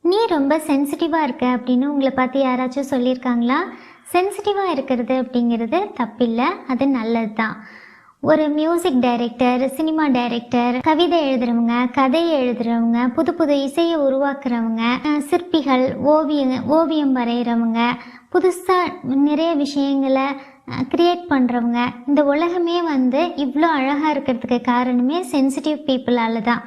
நீ ரொம்ப சென்சிட்டிவாக இருக்க அப்படின்னு உங்களை பார்த்து யாராச்சும் சொல்லியிருக்காங்களா? சென்சிட்டிவாக இருக்கிறது அப்படிங்கிறது தப்பில்லை, அது நல்லது தான். ஒரு மியூசிக் டைரக்டர், சினிமா டைரக்டர், கவிதை எழுதுகிறவங்க, கதை எழுதுகிறவங்க, புது புது இசையை உருவாக்குறவங்க, சிற்பிகள், ஓவியம் வரைகிறவங்க, புதுசாக நிறைய விஷயங்களை க்ரியேட் பண்ணுறவங்க, இந்த உலகமே இவ்வளோ அழகாக இருக்கிறதுக்கு காரணமே சென்சிட்டிவ் பீப்புளால் தான்.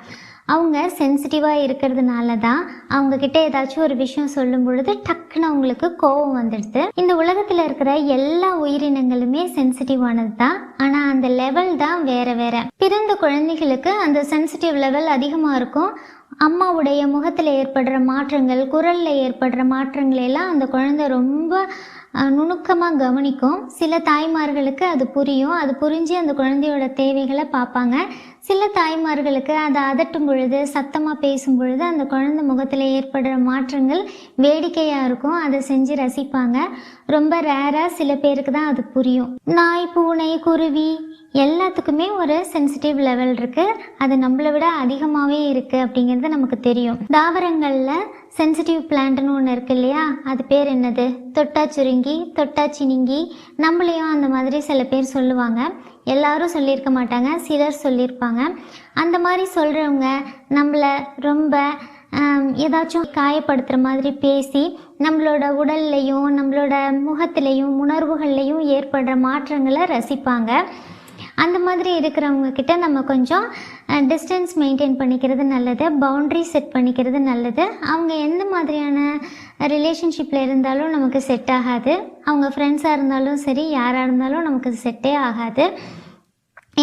அவங்க சென்சிட்டிவாக இருக்கிறதுனால தான் அவங்கக்கிட்ட ஏதாச்சும் ஒரு விஷயம் சொல்லும் பொழுது டக்குன்னு அவங்களுக்கு கோபம் வந்துடுது. இந்த உலகத்தில் இருக்கிற எல்லா உயிரினங்களுமே சென்சிட்டிவானது தான், ஆனால் அந்த லெவல் தான் வேறு வேறு. பிறந்த குழந்தைகளுக்கு அந்த சென்சிட்டிவ் லெவல் அதிகமாக இருக்கும். அம்மாவுடைய முகத்தில் ஏற்படுற மாற்றங்கள், குரலில் ஏற்படுற மாற்றங்கள் எல்லாம் அந்த குழந்தை ரொம்ப நுணுக்கமாக கவனிக்கும். சில தாய்மார்களுக்கு அது புரியும், அது புரிஞ்சு அந்த குழந்தையோட தேவைகளை பார்ப்பாங்க. சில தாய்மார்களுக்கு அதை அதட்டும் பொழுது, சத்தமாக பேசும் பொழுது அந்த குழந்தை முகத்தில் ஏற்படுற மாற்றங்கள் வேடிக்கையாக இருக்கும், அதை செஞ்சு ரசிப்பாங்க. ரொம்ப ரேராக சில பேருக்கு தான் அது புரியும். நாய், பூனை, குருவி எல்லாத்துக்குமே ஒரு சென்சிட்டிவ் லெவல் இருக்குது. அது நம்மளை விட அதிகமாகவே இருக்குது அப்படிங்கிறது நமக்கு தெரியும். தாவரங்களில் சென்சிட்டிவ் பிளான்ட்னு ஒன்று இருக்குது இல்லையா, அது பேர் என்னது? தொட்டா சுருங்கி, தொட்டா சினிங்கி. நம்மளையும் அந்த மாதிரி சில பேர் சொல்லுவாங்க. எல்லாரும் சொல்லியிருக்க மாட்டாங்க, சிலர் சொல்லியிருப்பாங்க. அந்த மாதிரி சொல்கிறவங்க நம்மளை ரொம்ப ஏதாச்சும் காயப்படுத்துகிற மாதிரி பேசி நம்மளோட உடல்லையும் நம்மளோட முகத்துலேயும் உணர்வுகள்லையும் ஏற்படுற மாற்றங்களை ரசிப்பாங்க. அந்த மாதிரி இருக்கிறவங்க கிட்ட நம்ம கொஞ்சம் டிஸ்டன்ஸ் மெயின்டைன் பண்ணிக்கிறது நல்லது, பவுண்ட்ரி செட் பண்ணிக்கிறது நல்லது. அவங்க எந்த மாதிரியான ரிலேஷன்ஷிப்பில் இருந்தாலும் நமக்கு செட் ஆகாது. அவங்க ஃப்ரெண்ட்ஸாக இருந்தாலும் சரி, யாராக இருந்தாலும் நமக்கு செட்டே ஆகாது.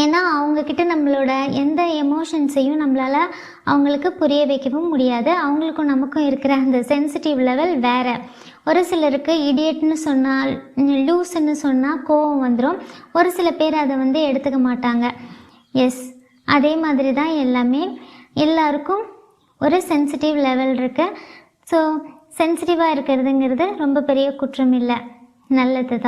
ஏன்னா அவங்கக்கிட்ட நம்மளோட எந்த எமோஷன்ஸையும் நம்மளால் அவங்களுக்கு புரிய வைக்கவும் முடியாது. அவங்களுக்கும் நமக்கும் இருக்கிற அந்த சென்சிட்டிவ் லெவல் வேறு. ஒரு சிலருக்கு இடியட்னு சொன்னால், லூஸுன்னு சொன்னால் கோவம் வந்துடும். ஒரு சில பேர் அதை எடுத்துக்க மாட்டாங்க. எஸ், அதே மாதிரி தான் எல்லாமே. எல்லாருக்கும் ஒரு சென்சிட்டிவ் லெவல் இருக்குது. ஸோ சென்சிட்டிவாக இருக்கிறதுங்கிறது ரொம்ப பெரிய குற்றம் இல்லை, நல்லது தான்.